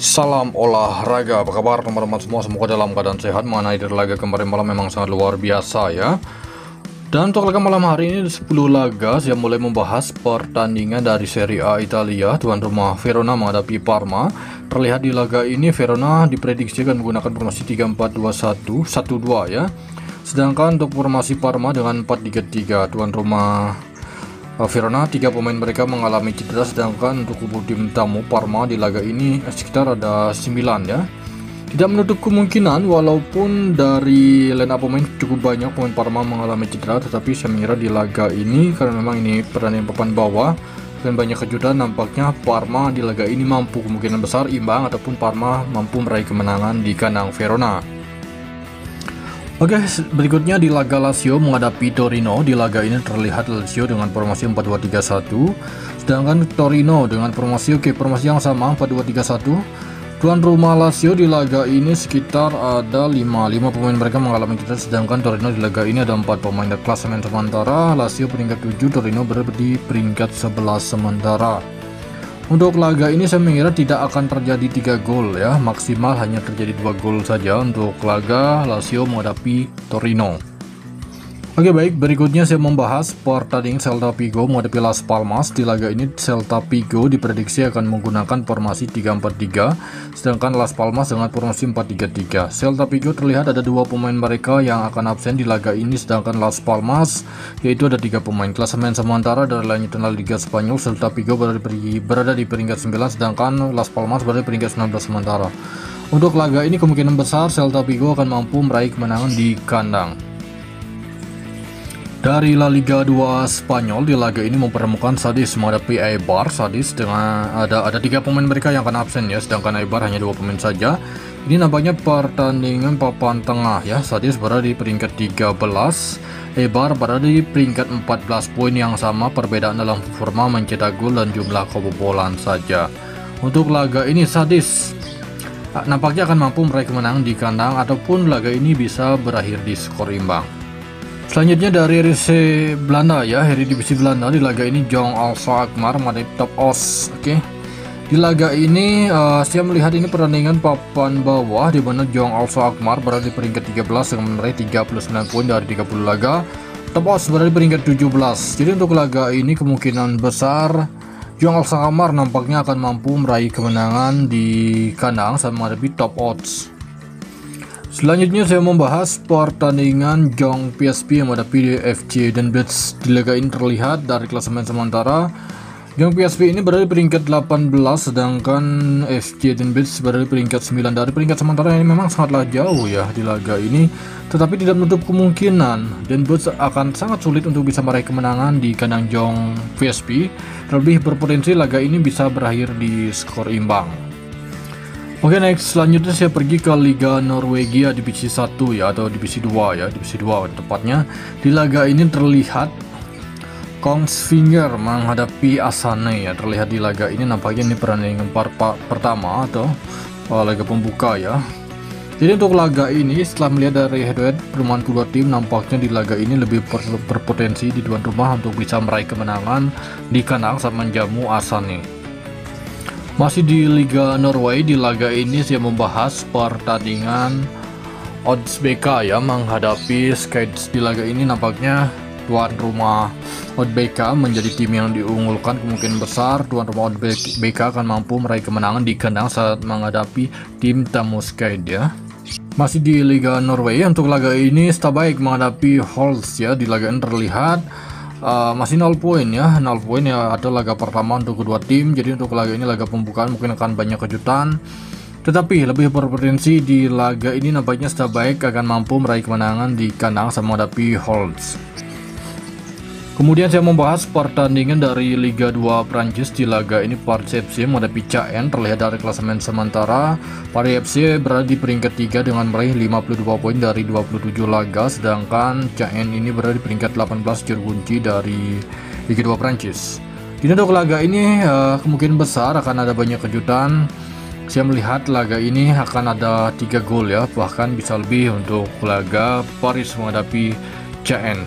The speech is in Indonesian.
Salam olahraga, apa kabar teman-teman semua? Semoga dalam keadaan sehat. Mengenai dari laga kemarin malam memang sangat luar biasa ya. Dan untuk laga malam hari ini 10 laga, saya mulai membahas pertandingan dari Serie A Italia. Tuan rumah Verona menghadapi Parma. Terlihat di laga ini Verona diprediksi akan menggunakan formasi 3-4-2-1, 1-2 ya. Sedangkan untuk formasi Parma dengan 4-3-3. Tuan rumah Verona, 3 pemain mereka mengalami cedera, sedangkan untuk kubu tim tamu Parma di laga ini sekitar ada 9 ya. Tidak menutup kemungkinan walaupun dari line up pemain cukup banyak pemain Parma mengalami cedera, tetapi saya mengira di laga ini karena memang ini pertandingan papan bawah dan banyak kejutan, nampaknya Parma di laga ini mampu kemungkinan besar imbang ataupun Parma mampu meraih kemenangan di kandang Verona. Oke, berikutnya di laga Lazio menghadapi Torino. Di laga ini terlihat Lazio dengan formasi 4-2-3-1, sedangkan Torino dengan formasi formasi yang sama 4-2-3-1. Tuan rumah Lazio di laga ini sekitar ada 5 pemain mereka mengalami cedera, sedangkan Torino di laga ini ada 4 pemain. Dari klasemen sementara Lazio peringkat 7, Torino berada di peringkat 11 sementara. Untuk laga ini saya mengira tidak akan terjadi 3 gol ya, maksimal hanya terjadi 2 gol saja untuk laga Lazio menghadapi Torino. Oke baik, berikutnya saya membahas pertandingan Celta Vigo menghadapi Las Palmas. Di laga ini Celta Vigo diprediksi akan menggunakan formasi 3-4-3, sedangkan Las Palmas dengan formasi 4-3-3. Celta Vigo terlihat ada 2 pemain mereka yang akan absen di laga ini, sedangkan Las Palmas yaitu ada 3 pemain. Klasemen sementara dari lanjutan Liga Spanyol, Celta Vigo berada di peringkat 9, sedangkan Las Palmas berada di peringkat 19 sementara. Untuk laga ini kemungkinan besar Celta Vigo akan mampu meraih kemenangan di kandang. Dari La Liga 2 Spanyol, di laga ini mempertemukan Sadis menghadapi Eibar. Sadis dengan ada 3 pemain mereka yang akan absen ya, sedangkan Eibar hanya 2 pemain saja. Ini nampaknya pertandingan papan tengah ya. Sadis berada di peringkat 13, Eibar berada di peringkat 14, poin yang sama, perbedaan dalam performa mencetak gol dan jumlah kebobolan saja. Untuk laga ini Sadis nampaknya akan mampu meraih kemenangan di kandang ataupun laga ini bisa berakhir di skor imbang. Selanjutnya dari RC Belanda ya, Eredivisie Belanda. Di laga ini Jong Alkmaar menghadapi Top Os. Oke. Di laga ini saya melihat ini pertandingan papan bawah di mana Jong Alkmaar berada di peringkat 13 dengan meraih 39 poin dari 30 laga. Top Os berada di peringkat 17. Jadi untuk laga ini kemungkinan besar Jong Alkmaar nampaknya akan mampu meraih kemenangan di kandang sama menghadapi Top Odds. Selanjutnya saya membahas pertandingan Jong PSV yang menghadapi FC Den Bosch. Di laga ini terlihat dari klasemen sementara Jong PSV ini berada di peringkat 18, sedangkan FC Den Bosch berada di peringkat 9. Dari peringkat sementara ini memang sangatlah jauh ya di laga ini, tetapi tidak menutup kemungkinan Den Bosch akan sangat sulit untuk bisa meraih kemenangan di kandang Jong PSV. Terlebih berpotensi laga ini bisa berakhir di skor imbang. Oke, next selanjutnya saya pergi ke Liga Norwegia divisi 1 ya, atau divisi 2 ya, divisi 2 tepatnya. Di laga ini terlihat Kongsvinger menghadapi Asane ya. Terlihat di laga ini nampaknya ini pertandingan pertama atau laga pembuka ya. Jadi untuk laga ini setelah melihat dari head-to-head pertemuan kedua tim, nampaknya di laga ini lebih berpotensi di tuan rumah untuk bisa meraih kemenangan di kandang saat menjamu Asane. Masih di Liga Norway, di laga ini saya membahas pertandingan Odds BK ya menghadapi Skeid. Di laga ini nampaknya tuan rumah Odds BK menjadi tim yang diunggulkan. Kemungkinan besar tuan rumah Odds BK akan mampu meraih kemenangan di kandang saat menghadapi tim tamu Skeid ya. Masih di Liga Norway, untuk laga ini Stabæk menghadapi Holst ya. Di laga ini terlihat masih 0 poin ya, 0 poin ya, ada laga pertama untuk kedua tim. Jadi untuk laga ini laga pembukaan mungkin akan banyak kejutan, tetapi lebih berpotensi di laga ini nampaknya Stabæk akan mampu meraih kemenangan di kandang sama menghadapi Holst. Kemudian saya membahas pertandingan dari Liga 2 Prancis. Di laga ini Paris FC menghadapi Caen. Terlihat dari klasemen sementara Paris FC berada di peringkat 3 dengan meraih 52 poin dari 27 laga, sedangkan Caen ini berada di peringkat 18 juru kunci dari Liga 2 Prancis. Jadi untuk laga ini kemungkinan besar akan ada banyak kejutan. Saya melihat laga ini akan ada 3 gol ya, bahkan bisa lebih untuk laga Paris menghadapi Caen.